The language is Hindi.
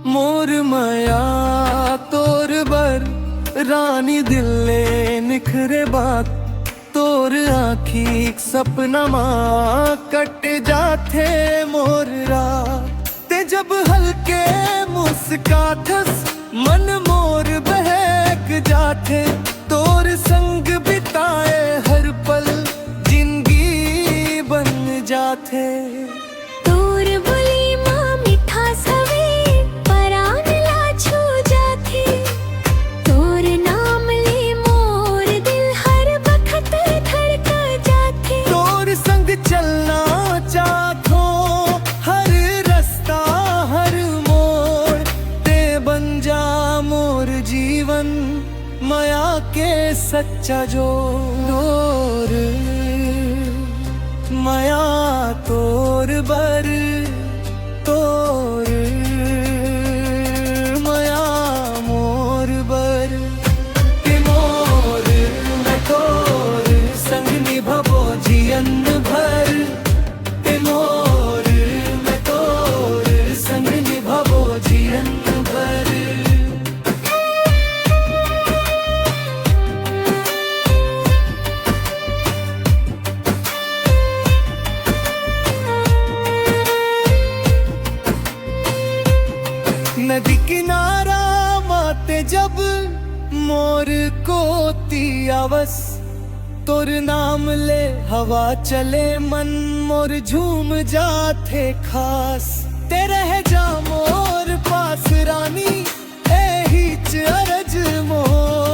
मोर माया तोर बर रानी दिले निखरे बात तोर आखी सपना माँ कट जाते मोर रात ते जब हल्के मुस्काथस मन मोर बहक जाते तोर संग बिताए हर पल जिंदगी बन जाते। तोर बोली माँ मीठा सवे परान ला छू जाथे तोर नाम ले मोर दिल हर बखत धड़क जाथे। तोर संग चलना चाहतो हर रास्ता हर मोड़ ते बन जा मोर जीवन माया के सच्चा जोर। माया तोर बर तोर माया मोर बर के मोर मैं तोर संग निभबो जीवन भर के मोर मैं तोर संग निभबो जीवन भर। नदी किनारा माते जब मोर कोती आवस तोर नाम ले हवा चले मन मोर झूम जाते खास ते रह जा मोर पास रानी एही च अरज मोर।